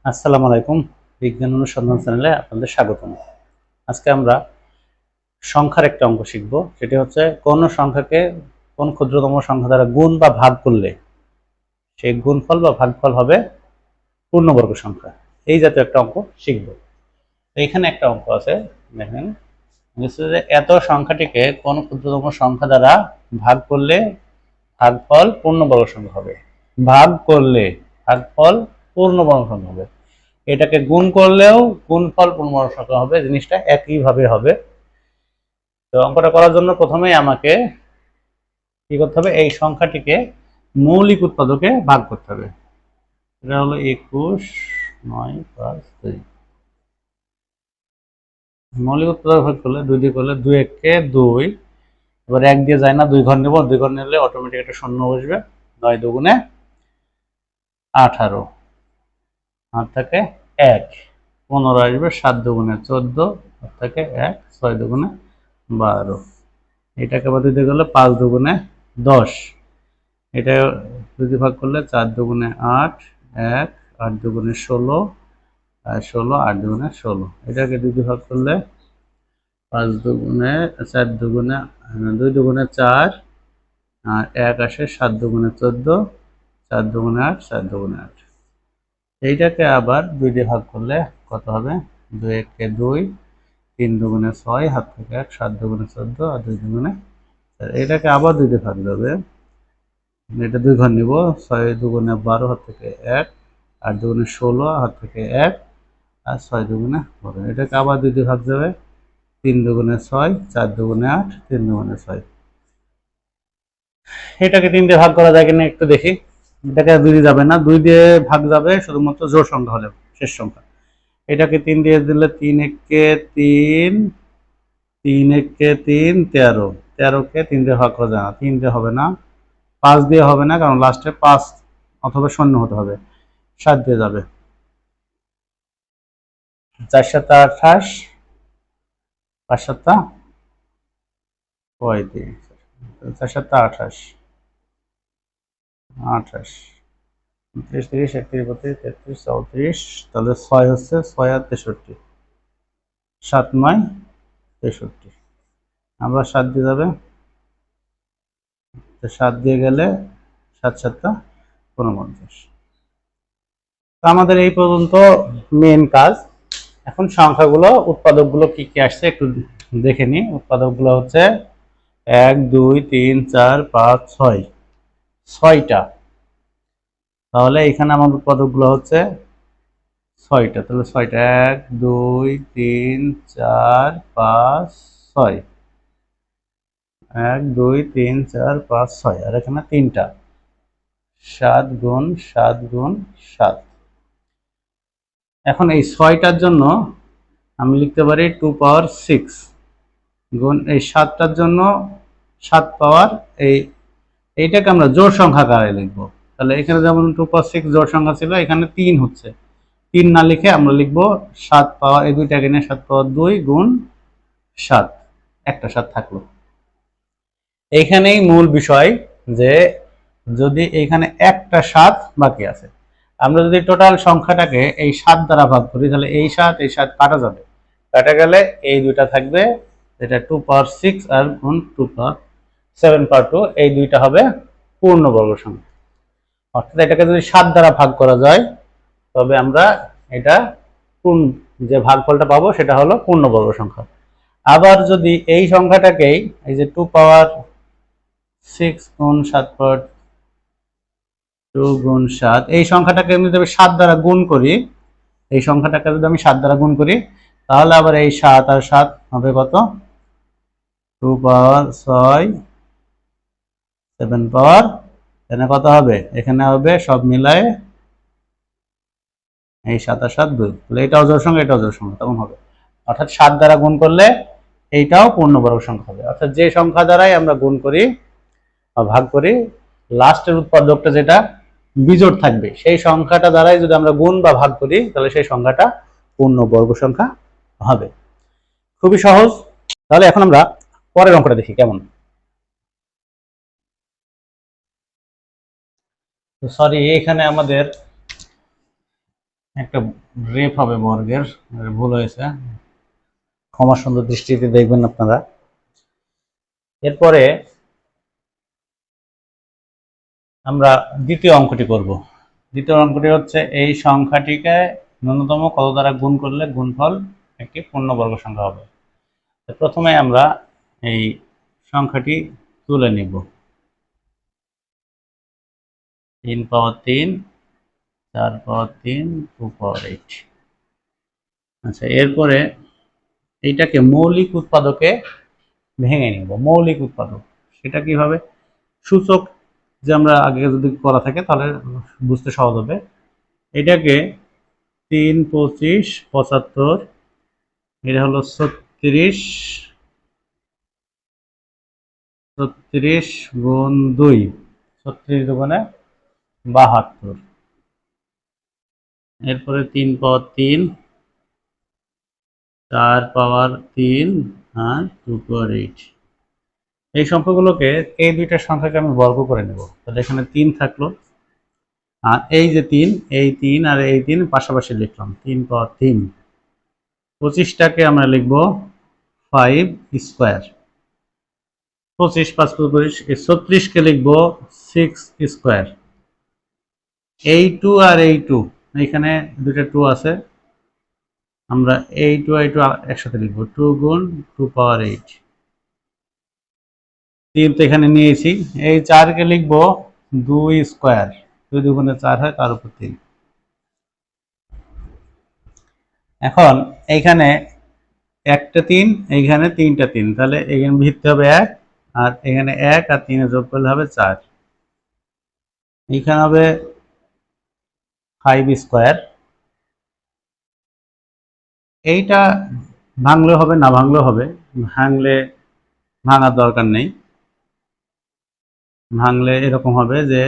আসসালামু আলাইকুম। বিজ্ঞান অনুসন্ধান চ্যানেলে আপনাদের স্বাগতম। আজকে আমরা সংখ্যার একটা অঙ্ক শিখব। সেটি হচ্ছে কোন সংখ্যাকে কোন ক্ষুদ্রতম সংখ্যা দ্বারা গুণ বা ভাগ করলে সেই গুণফল বা ভাগফল হবে পূর্ণবর্গ সংখ্যা। এই জাতীয় একটা অঙ্ক শিখব। এইখানে একটা অঙ্ক আছে, দেখেন, যে এত সংখ্যাটিকে কোন ক্ষুদ্রতম সংখ্যা দ্বারা ভাগ করলে ভাগফল পূর্ণবর্গ সংখ্যা হবে। ভাগ করলে ভাগফল পূর্ণবর্গ সংখ্যা হবে। এটাকে গুণ করলেও গুণফল পূর্ণবর্গ সংখ্যা হবে, জিনিসটা একইভাবে হবে। তো অঙ্কটা করার জন্য প্রথমেই আমাকে কি করতে হবে, এই সংখ্যাটিকে মৌলিক উৎপাদকে ভাগ করতে হবে। এটা হলো 21 9 5 2। মৌলিক উৎপাদক ভাগ করলে 2 দিয়ে করলে 2 একে 2। এবার 1 দিয়ে যায় না, 2 ঘর নেব, 2 ঘর নিলে অটোমেটিক একটা শূন্য বসবে। 9 দুগুণে 18, হাত থাকে 1, 15 আসবে, 7 দুগুণে 14, হাত থাকে 1, 6 দুগুণে 12। এটাকে আবার দিতে গেলে 5 দুগুণে 10। এটা যদি ভাগ করলে 4 দুগুণে 8, 1, 8 দুগুণে 16, আর 16, 8 দুগুণে 16। এটাকে যদি ভাগ করলে 5 দুগুণে 4 দুগুণে 2 দুগুণে 4, আর 1 আসে, 7 দুগুণে 14, 4 দুগুণে 8, 4 দুগুণে 8। এইটাকে আবার 2 দিয়ে ভাগ করলে কত হবে? 2 একে 2, 3 দুগুণে 6, হাত থেকে 1, 7 দুগুণে 14, আর 2 দুগুণে 4। এটাকে আবার 2 দিয়ে ভাগ যাবে, এটা 2 ঘর নিব, 6 দুগুণে 12, হাত থেকে 1, 8 দুগুণে 16, হাত থেকে 1, আর 6 দুগুণে 12। এটাকে আবার 2 দিয়ে ভাগ যাবে, 3 দুগুণে 6, 4 দুগুণে 8, 3 দুগুণে 6। এটাকে 3 দিয়ে ভাগ করা যায় কিনা একটু দেখি। এটাকে 2 দিয়ে যাবে না, 2 দিয়ে ভাগ যাবে শুধুমাত্র জোড় সংখ্যা হলে, শেষ সংখ্যা। এটাকে 3 দিয়ে দিলে 3 একে 3, 3 একে 3, 13। 13কে 3 দিয়ে ভাগ করা যায় না, 3 দিয়ে হবে না, 5 দিয়ে হবে না, কারণ লাস্টে 5 অথবা শূন্য হতে হবে। 7 দিয়ে যাবে, 4 7 28, 5 7 35, 4 7 28, 28, 29 30 31 32 33 34। তাহলে 6 হচ্ছে, 6 আর 63, 7 9 63। আমরা 7 দিয়ে যাবে, 7 দিয়ে গেলে 7 7 49। তো আমাদের এই পর্যন্ত মেন কাজ। এখন সংখ্যাগুলো, উৎপাদকগুলো কি কি আসছে একটু দেখে নিই। উৎপাদকগুলো হচ্ছে 1 2 3 4 5 6, 6টা। তাহলে এখানে আমার উৎপাদকগুলো হচ্ছে 6টা। তাহলে 6টা, 1 2 3 4 5 6, 1 2 3 4 5 6, আর এখানে 3টা, 7 গুণ 7 গুণ 7। এখন এই 6টার জন্য আমি লিখতে পারি 2 পাওয়ার 6 গুণ এই 7টার জন্য 7 পাওয়ার এইটাকে আমরা জোড় সংখ্যা আকারে লিখবো। তাহলে এখানে যেমন 2 পাওয়ার 6 জোড় সংখ্যা ছিল, এখানে 3 হচ্ছে। 3 না লিখে আমরা লিখবো 7 পাওয়ার, এই দুইটাকে নিয়ে 7 পাওয়ার 2 গুণ 7, একটা 7 থাকলো। এইখানেই মূল বিষয়, যে যদি এইখানে একটা 7 বাকি আছে, আমরা যদি টোটাল সংখ্যাটাকে এই 7 দ্বারা ভাগ করি, তাহলে এই 7 এই 7 কাটা যাবে। কাটা গেলে এই দুইটা থাকবে, যেটা 2 পাওয়ার 6 আর গুণ 2 পাওয়ার 7 পাওয়ার 2, এই দুইটা হবে পূর্ণবর্গ সংখ্যা। অর্থাৎ এটাকে যদি 7 দ্বারা ভাগ করা যায়, তবে আমরা এটা যে ভাগফলটা পাবো সেটা হলো পূর্ণবর্গ সংখ্যা। আবার যদি এই সংখ্যাটাকেই, এই যে 2 পাওয়ার 6 গুণ 7 পাওয়ার 2 গুণ 7, এই সংখ্যাটাকে আমি যদি 7 দ্বারা গুণ করি, এই সংখ্যাটাকে যদি আমি 7 দ্বারা গুণ করি, তাহলে আবার এই 7 আর 7 হবে কত? 2 পাওয়ার 6, 7 পাওয়ার, এখানে কত হবে? এখানে হবে সব মিলায়ে এই 7 আর 7 2। তাহলে এটাও জোড় সংখ্যা, এটাও জোড় সংখ্যা, তখন হবে। অর্থাৎ 7 দ্বারা গুণ করলে এইটাও পূর্ণবর্গ সংখ্যা হবে। অর্থাৎ যে সংখ্যা দ্বারাই আমরা গুণ করি বা ভাগ করি, লাস্টের উৎপাদকটা যেটা বিজোড় থাকবে, সেই সংখ্যাটা দ্বারাই যদি আমরা গুণ বা ভাগ করি, তাহলে সেই সংখ্যাটা পূর্ণবর্গ সংখ্যা হবে। খুবই সহজ। তাহলে এখন আমরা পরের অঙ্কটা দেখি কেমন। সরি, এখানে আমাদের একটা রেপ হবে বর্গের, ভুল হয়েছে, ক্ষমা সুন্দর দৃষ্টিতে দেখবেন আপনারা। এরপরে আমরা দ্বিতীয় অঙ্কটি করব। দ্বিতীয় অঙ্কটি হচ্ছে এই সংখ্যাটিকে ন্যূনতম কত দ্বারা গুণ করলে গুণফল একটি পূর্ণবর্গ সংখ্যা হবে। প্রথমে আমরা এই সংখ্যাটি তুলে নিব। 3 পাওয়ার 3, 4 পাওয়ার 3, 2 পাওয়ার 8। আচ্ছা, এরপরে এইটাকে মৌলিক উৎপাদকে ভেঙে নিব। মৌলিক উৎপাদক সেটা কিভাবে? সূচক যে আমরা আগে যদি করা থাকে তাহলে বুঝতে সহজ হবে। এটাকে 3, 25, 75, এটা হলো 36, 36 গুণ 2, 36 দুগুণে 72। এরপরে 3 পাওয়ার 3, 4 পাওয়ার 3 আর 2 পাওয়ার 8। এই সংখ্যাগুলোকে, এই দুইটা সংখ্যাকে আমি বর্গ করে নেব। তাহলে এখানে 3 থাকলো, আর এই যে 3, এই 3 আর এই 3 পাশাপাশি লিখলাম। 3 পাওয়ার 3। 25টাকে আমরা লিখব 5 স্কোয়ার। 25 5 25, 36কে লিখব 6 স্কোয়ার। এই 2 আর এই 2, এখানে দুইটা 2 আছে, আমরা এই 2 এই 2 একসাথে লিখব। 2 গুণ 2 পাওয়ার 8। 3 তো এখানে নিয়েছি। এই 4কে লিখব 2 স্কোয়ার। 2 দুগুণে 4 হয়, তার উপর 3। এখন এইখানে একটা 3, এইখানে 3টা 3, তাহলে এখানে ভিত্তি হবে 1, আর এখানে 1 আর 3 যোগ করলে হবে 4। এইখানে হবে 5 স্কোয়ার। এইটা ভাঙলে হবে, না ভাঙলেও হবে। ভাঙার দরকার নেই। ভাঙলে এরকম হবে যে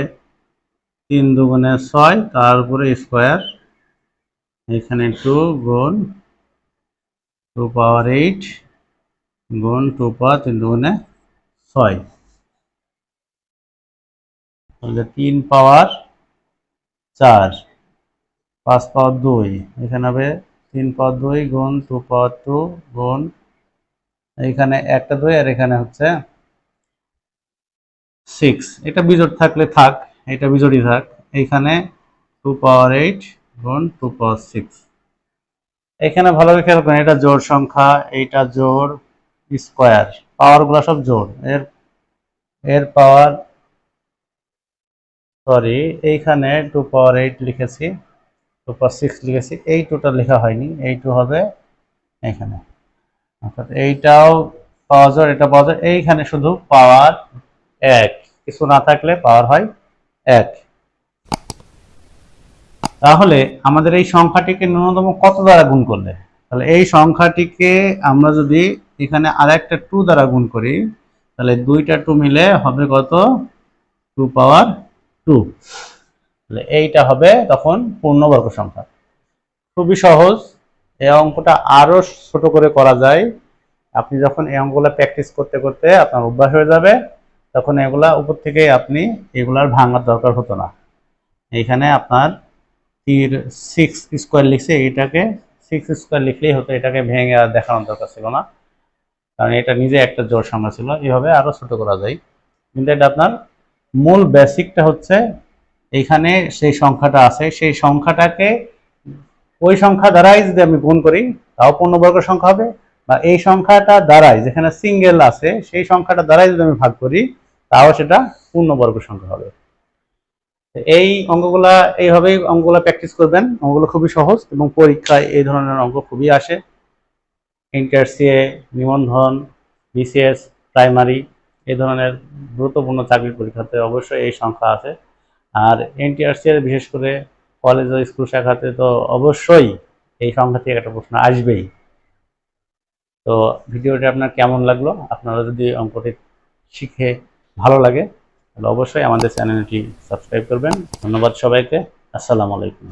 3 দুগুণে 6, তার উপরে স্কোয়ার, এখানে 2 গুণ 2 পাওয়ার 8 গুণ 2 পাওয়ার 3 দুগুণে 6, তাহলে 3 পাওয়ার 4, 5 পাওয়ার 2, এখানে হবে 3 পাওয়ার 2 গুণ 2 পাওয়ার 2 গুণ, এখানে একটা 2 আর এখানে হচ্ছে 6। এটা বিজোড় থাকলে থাক, এটা বিজোড়ই থাক। এইখানে 2 পাওয়ার 8 গুণ 2 পাওয়ার 6। এখানে ভালোভাবে খেয়াল করেন, এটা জোড় সংখ্যা, এইটা জোড়, স্কোয়ার, পাওয়ারগুলো সব জোড়। এর পাওয়ার, সরি, এইখানে 2 পাওয়ার 8 লিখেছি, 2 পাওয়ার 6 লিখেছি, এই 2টা লেখা হয়নি, এই 2 হবে এখানে। অর্থাৎ এইটাও পাওয়ার জোড়, এটা পাওয়ার জোড়, এইখানে শুধু পাওয়ার 1, কিছু না থাকলে পাওয়ার হয় 1। তাহলে আমাদের এই সংখ্যাটিকে ন্যূনতম কত দ্বারা গুণ করলে? তাহলে এই সংখ্যাটিকে আমরা যদি এখানে আরেকটা 2 দ্বারা গুণ করি, তাহলে দুইটা 2 মিলে হবে কত? 2 পাওয়ার 2। তাহলে এইটা হবে তখন পূর্ণবর্গ সংখ্যা। খুবই সহজ। এই অঙ্কটা আরো ছোট করে করা যায়। আপনি যখন এই অঙ্কগুলো প্র্যাকটিস করতে করতে আপনার অভ্যাস হয়ে যাবে, তখন এগুলা উপর থেকে আপনি এগুলার ভাঙার দরকার হতো না। এইখানে আপনার 6 স্কোয়ার লিখছে, এটাকে 6 স্কোয়ার লিখলেই হতো, এটাকে ভেঙে আর দেখানোর দরকার ছিল না, কারণ এটা নিজে একটা জোড় সংখ্যা ছিল। এইভাবে আরো ছোট করা যায়, কিন্তু এটা আপনার মূল বেসিকটা হচ্ছে এইখানে সেই সংখ্যাটা আছে, সেই সংখ্যাটাকে ওই সংখ্যা দ্বারাই যদি আমি গুণ করি তাও পূর্ণবর্গ সংখ্যা হবে, বা এই সংখ্যাটা দ্বারাই, যেখানে সিঙ্গেল আছে সেই সংখ্যাটা দ্বারাই যদি আমি ভাগ করি তাও সেটা পূর্ণবর্গ সংখ্যা হবে। এই অঙ্কগুলা এইভাবেই অঙ্কগুলা প্র্যাকটিস করবেন। অঙ্কগুলো খুবই সহজ এবং পরীক্ষায় এই ধরনের অঙ্ক খুবই আসে। ইন্টারসিএ, নিবন্ধন, বিসিএস, প্রাইমারি, এই ধরনের গুরুত্বপূর্ণ চাকরির পরীক্ষাতে অবশ্যই এই সংখ্যা আছে। আর এনটিআরসিএর বিশেষ করে কলেজ ও স্কুল শাখাতে তো অবশ্যই এই সংখ্যা থেকে একটা প্রশ্ন আসবেই। তো ভিডিওটি আপনার কেমন লাগলো? আপনারা যদি অঙ্কটি শিখে ভালো লাগে তাহলে অবশ্যই আমাদের চ্যানেলটি সাবস্ক্রাইব করবেন। ধন্যবাদ সবাইকে। আসসালামু আলাইকুম।